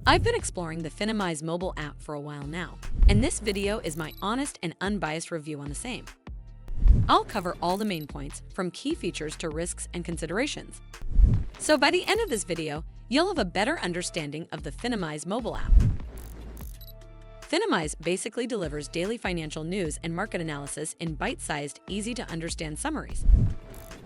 I've been exploring the Finimize mobile app for a while now, and this video is my honest and unbiased review on the same. I'll cover all the main points, from key features to risks and considerations. So by the end of this video, you'll have a better understanding of the Finimize mobile app. Finimize basically delivers daily financial news and market analysis in bite-sized, easy-to-understand summaries.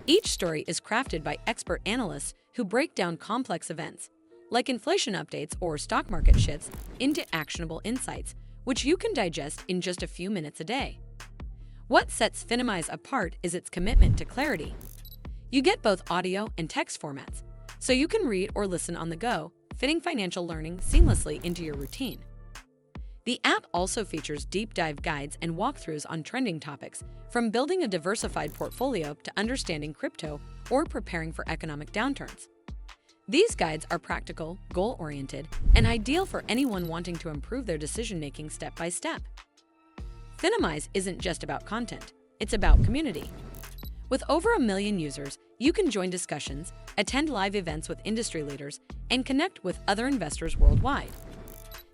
Each story is crafted by expert analysts who break down complex events, like inflation updates or stock market shifts, into actionable insights, which you can digest in just a few minutes a day. What sets Finimize apart is its commitment to clarity. You get both audio and text formats, so you can read or listen on the go, fitting financial learning seamlessly into your routine. The app also features deep dive guides and walkthroughs on trending topics, from building a diversified portfolio to understanding crypto or preparing for economic downturns. These guides are practical, goal-oriented, and ideal for anyone wanting to improve their decision-making step by step. Finimize isn't just about content, it's about community. With over 1 million users, you can join discussions, attend live events with industry leaders, and connect with other investors worldwide.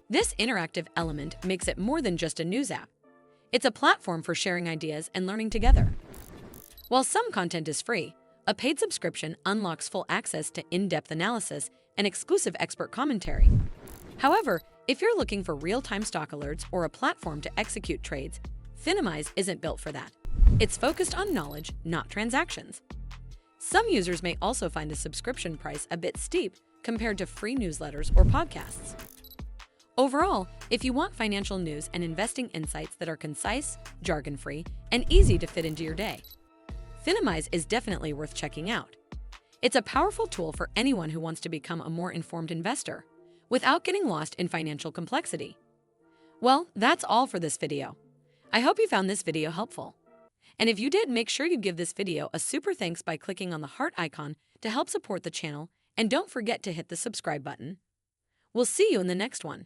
This interactive element makes it more than just a news app. It's a platform for sharing ideas and learning together. While some content is free, a paid subscription unlocks full access to in-depth analysis and exclusive expert commentary. However, if you're looking for real-time stock alerts or a platform to execute trades, Finimize isn't built for that. It's focused on knowledge, not transactions. Some users may also find a subscription price a bit steep compared to free newsletters or podcasts. Overall, if you want financial news and investing insights that are concise, jargon-free, and easy to fit into your day, Finimize is definitely worth checking out. It's a powerful tool for anyone who wants to become a more informed investor without getting lost in financial complexity. Well, that's all for this video. I hope you found this video helpful. And if you did, make sure you give this video a super thanks by clicking on the heart icon to help support the channel, and don't forget to hit the subscribe button. We'll see you in the next one.